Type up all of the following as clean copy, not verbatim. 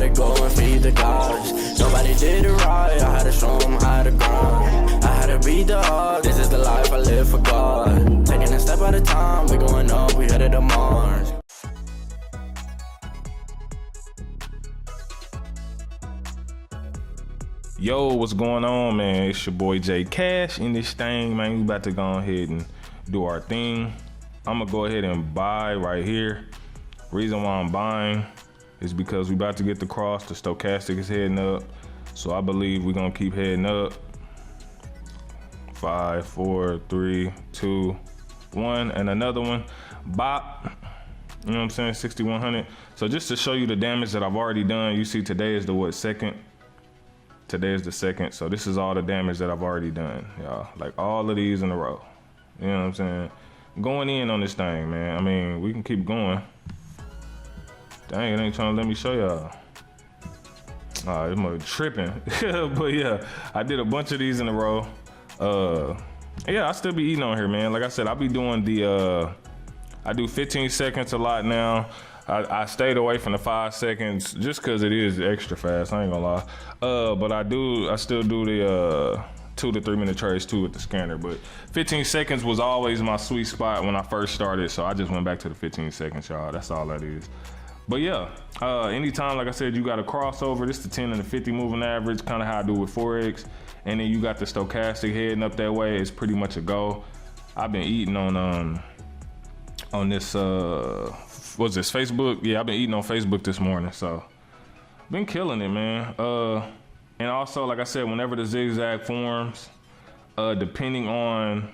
to go and feed the gods. Nobody did it right, I had to show them how to grind. I had to beat the odds, this is the life I live for God. Taking a step at a time, we going up, we headed to Mars. Yo, what's going on, man? It's your boy Jay Cash in this thing, man. We about to go ahead and do our thing. I'm gonna go ahead and buy right here. Reason why I'm buying is because we about to get the cross. The stochastic is heading up, so I believe we're gonna keep heading up. 5, 4, 3, 2, 1, and another one. Bop. You know what I'm saying? 6,100. So just to show you the damage that I've already done, you see today is the second. Today is the second, so this is all the damage that I've already done, y'all. Like all of these in a row. You know what I'm saying? Going in on this thing, man. I mean, we can keep going. Dang, it ain't trying to let me show y'all. It's more tripping. But yeah, I did a bunch of these in a row. Yeah, I still be eating on here, man. Like I said, I be doing I do 15 seconds a lot now. I stayed away from the 5 seconds just cause it is extra fast, I ain't gonna lie. But I still do the 2 to 3 minute trades too with the scanner, but 15 seconds was always my sweet spot when I first started, so I just went back to the 15 seconds, y'all. That's all that is. But yeah, anytime, like I said, you got a crossover, this is the 10 and the 50 moving average, kind of how I do with Forex, and then you got the stochastic heading up that way, it's pretty much a go. I've been eating on this, what's this, Facebook? Yeah, I've been eating on Facebook this morning, so been killing it, man. And also, like I said, whenever the zigzag forms, depending on,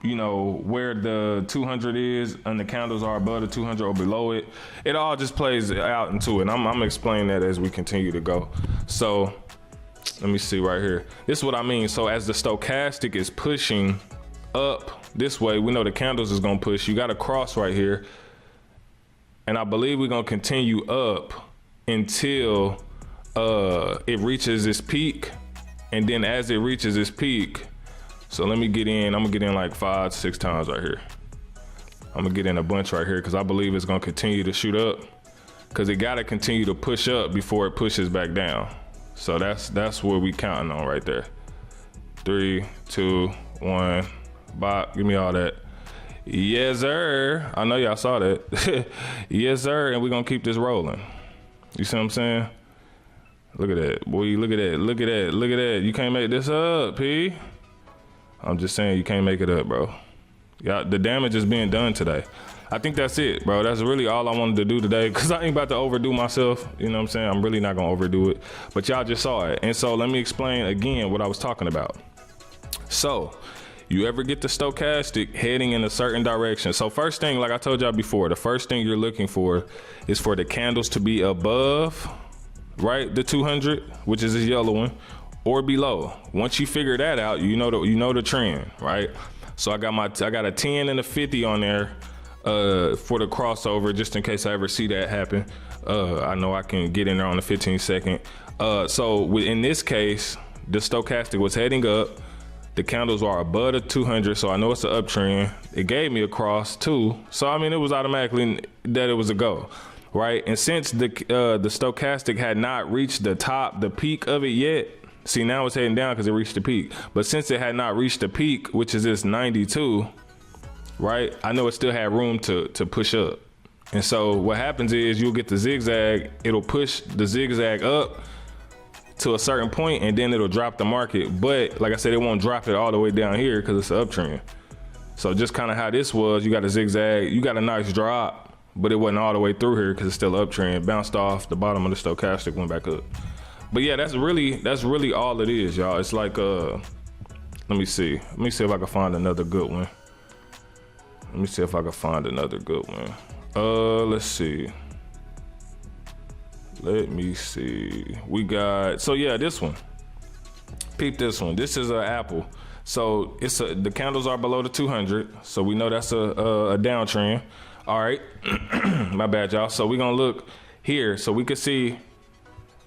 you know, where the 200 is and the candles are above the 200 or below it, it all just plays out into it. I'm gonna explain that as we continue to go. So let me see right here. This is what I mean. So as the stochastic is pushing up this way, we know the candles is gonna push. You got a cross right here. And I believe we're gonna continue up until it reaches its peak. And then as it reaches its peak, so let me get in, I'm gonna get in like 5 to 6 times right here. I'm gonna get in a bunch right here because I believe it's gonna continue to shoot up because it gotta continue to push up before it pushes back down. So that's what we counting on right there. 3, 2, 1, bop, give me all that. Yes, sir. I know y'all saw that. Yes, sir. And we're going to keep this rolling. You see what I'm saying? Look at that. Boy, look at that. Look at that. Look at that. You can't make this up, P. I'm just saying you can't make it up, bro. Yeah, the damage is being done today. I think that's it, bro. That's really all I wanted to do today because I ain't about to overdo myself. You know what I'm saying? I'm really not going to overdo it. But y'all just saw it. And so let me explain again what I was talking about. So you ever get the stochastic heading in a certain direction? So first thing, like I told y'all before, the first thing you're looking for is for the candles to be above, right, the 200, which is this yellow one, or below. Once you figure that out, you know the trend, right? So I got a 10 and a 50 on there for the crossover, just in case I ever see that happen. I know I can get in there on the 15 second. So in this case, the stochastic was heading up. The candles are above the 200, so I know it's an uptrend. It gave me a cross too, so I mean it was automatically that it was a go, right? And since the stochastic had not reached the peak of it yet, see now it's heading down because it reached the peak. But since it had not reached the peak, which is this 92, right? I know it still had room to push up. And so what happens is you'll get the zigzag. It'll push the zigzag up to a certain point and then it'll drop the market. But like I said, it won't drop it all the way down here because it's an uptrend. So just kind of how this was, you got a zigzag, you got a nice drop, but it wasn't all the way through here because it's still uptrend. Bounced off the bottom of the stochastic, went back up. But yeah, that's really all it is, y'all. It's like, let me see if I can find another good one. Let's see. Let me see. We got, so yeah, this one. Peep this one. This is an Apple. So the candles are below the 200. So we know that's a downtrend. All right. My bad, y'all. So we're going to look here. So we can see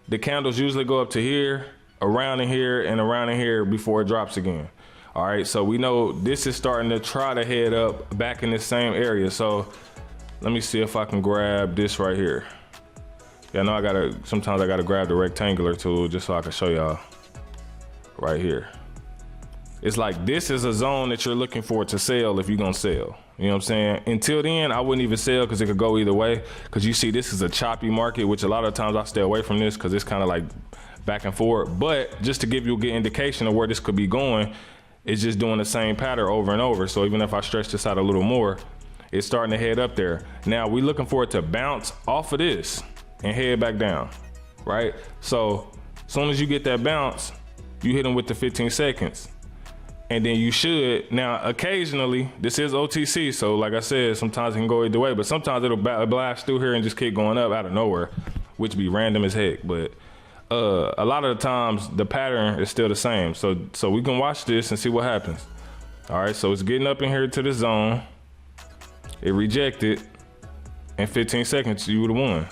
the candles usually go up to here, around in here, and around in here before it drops again. All right. So we know this is starting to try to head up back in this same area. So let me see if I can grab this right here. Yeah, I know sometimes I gotta grab the rectangular tool just so I can show y'all right here. It's like this is a zone that you're looking for to sell if you're gonna sell. You know what I'm saying? Until then, I wouldn't even sell because it could go either way. Because you see, this is a choppy market, which a lot of times I stay away from this because it's kind of like back and forth. But just to give you a good indication of where this could be going, it's just doing the same pattern over and over. So even if I stretch this out a little more, it's starting to head up there. Now we're looking for it to bounce off of this and head back down, right? So as soon as you get that bounce, you hit them with the 15 seconds. And then you should, now occasionally, this is OTC, so like I said, sometimes it can go either way, but sometimes it'll blast through here and just keep going up out of nowhere, which be random as heck. But a lot of the times, the pattern is still the same. So we can watch this and see what happens. All right, so it's getting up in here to the zone. It rejected. In 15 seconds, you would've won.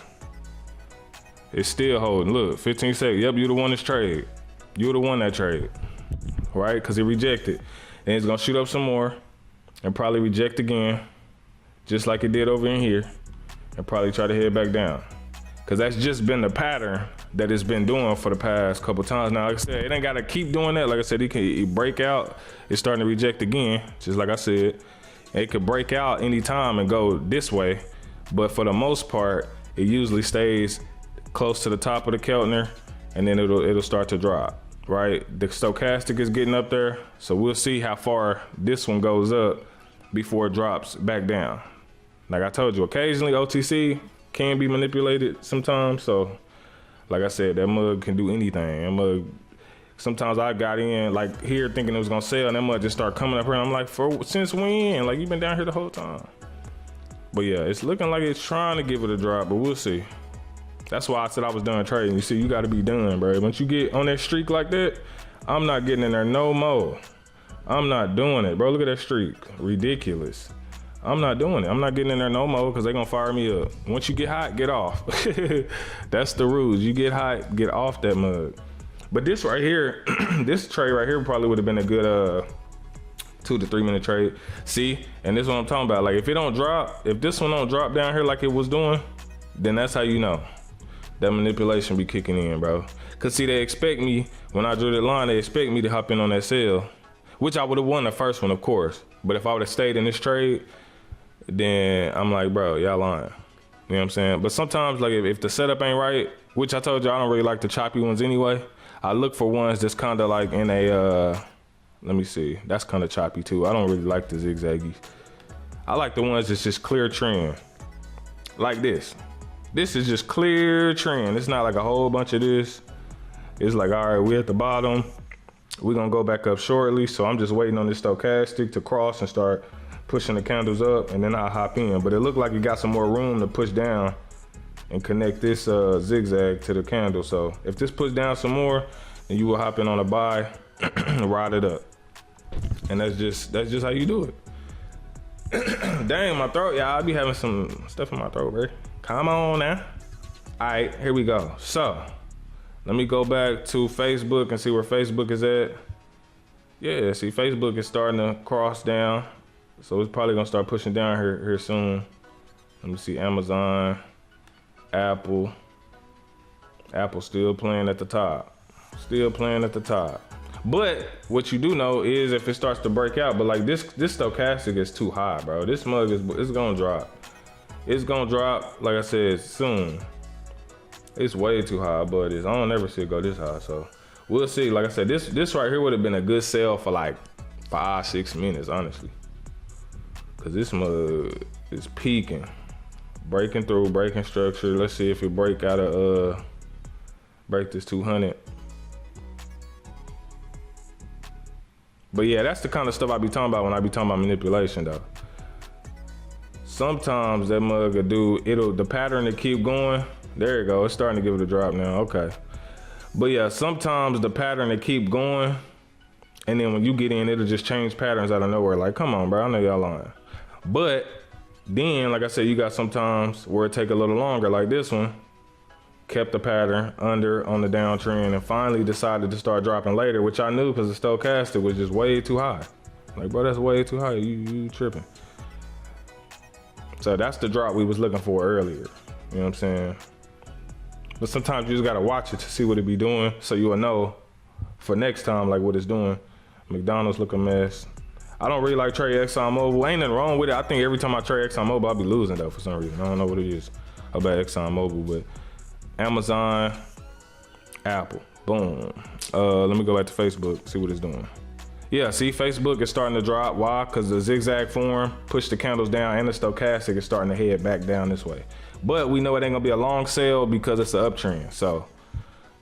It's still holding, look, 15 seconds. Yep, you would've won this trade. You would've won that trade. Right, because it rejected. And it's gonna shoot up some more and probably reject again, just like it did over in here, and probably try to head back down. Because that's just been the pattern that it's been doing for the past couple times. Now, like I said, it ain't gotta keep doing that. Like I said, it break out, it's starting to reject again, just like I said. It could break out anytime and go this way, but for the most part, it usually stays close to the top of the Keltner, and then it'll start to drop. Right, the stochastic is getting up there, so we'll see how far this one goes up before it drops back down. Like I told you, occasionally OTC can be manipulated sometimes, so like I said, that mug can do anything. That mug, sometimes I got in like here thinking it was gonna sell, and that mug just start coming up here, and I'm like, since when? Like, you've been down here the whole time. But yeah, it's looking like it's trying to give it a drop, but we'll see. That's why I said I was done trading. You see, you gotta be done, bro. Once you get on that streak like that, I'm not getting in there no more. I'm not doing it, bro. Look at that streak, ridiculous. I'm not doing it. I'm not getting in there no more because they're gonna fire me up. Once you get hot, get off. That's the rules. You get hot, get off that mug. But this right here, this trade right here probably would have been a good 2 to 3 minute trade. See, and this is what I'm talking about. Like, if it don't drop, if this one don't drop down here like it was doing, then that's how you know. That manipulation be kicking in, bro. Cause see, they expect me, when I drew the line, they expect me to hop in on that sell, which I would have won the first one, of course. But if I would have stayed in this trade, then I'm like, bro, y'all lying. You know what I'm saying? But sometimes, like, if the setup ain't right, which I told you, I don't really like the choppy ones anyway. I look for ones that's kind of like in a, let me see. That's kind of choppy too. I don't really like the zigzaggy. I like the ones that's just clear trend. Like this. This is just clear trend. It's not like a whole bunch of this. It's like, all right, we're at the bottom. We're gonna go back up shortly. So I'm just waiting on this stochastic to cross and start pushing the candles up, and then I'll hop in. But it looked like it got some more room to push down and connect this zigzag to the candle. So if this push down some more, then you will hop in on a buy, ride it up. And that's just how you do it. Dang, my throat, yeah, I be having some stuff in my throat, bro. Come on now. All right, here we go. So let me go back to Facebook and see where Facebook is at. Yeah, see, Facebook is starting to cross down. So it's probably gonna start pushing down here soon. Let me see, Amazon, Apple. Apple still playing at the top. Still playing at the top. But what you do know is if it starts to break out, but like this stochastic is too high, bro. This mug it's gonna drop. It's gonna drop, like I said, soon. It's way too high, but I don't ever see it go this high, so we'll see. Like I said, this right here would have been a good sell for like 5-6 minutes, honestly. Cause this mug is peaking, breaking through, breaking structure. Let's see if it break out of break this 200. But yeah, that's the kind of stuff I be talking about when I be talking about manipulation, though. Sometimes that mug will do, the pattern to keep going. There you go, it's starting to give it a drop now, okay. But yeah, sometimes the pattern to keep going, and then when you get in, it'll just change patterns out of nowhere. Like, come on, bro, I know y'all lying. But then, like I said, you got sometimes where it take a little longer, like this one. Kept the pattern under on the downtrend and finally decided to start dropping later, which I knew because the stochastic was just way too high. Like, bro, that's way too high, you tripping. So that's the drop we was looking for earlier, you know what I'm saying? But sometimes you just gotta watch it to see what it be doing, so you'll know for next time like what it's doing. McDonald's look a mess. I don't really like trade ExxonMobil. Ain't nothing wrong with it. I think every time I trade ExxonMobil, I be losing though for some reason. I don't know what it is about ExxonMobil, but Amazon, Apple, boom. Let me go back to Facebook, see what it's doing. Yeah, see, Facebook is starting to drop. Why? Because the zigzag form pushed the candles down, and the stochastic is starting to head back down this way. But we know it ain't gonna be a long sale because it's an uptrend. So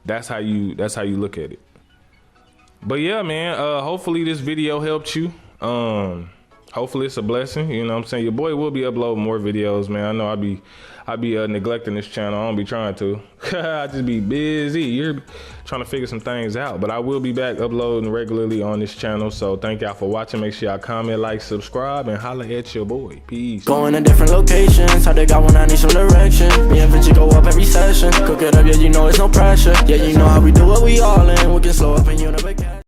that's how you look at it. But yeah, man, hopefully this video helped you. Hopefully it's a blessing. You know what I'm saying? Your boy will be uploading more videos, man. I know I be neglecting this channel. I don't be trying to. I just be busy. You're trying to figure some things out. But I will be back uploading regularly on this channel. So thank y'all for watching. Make sure y'all comment, like, subscribe, and holla at your boy. Peace. Going to different locations. How they got when I need some direction. Me and Vinci go up every session. Cook it up, yeah, you know it's no pressure. Yeah, you know how we do what we all in. We can slow up and you never catch.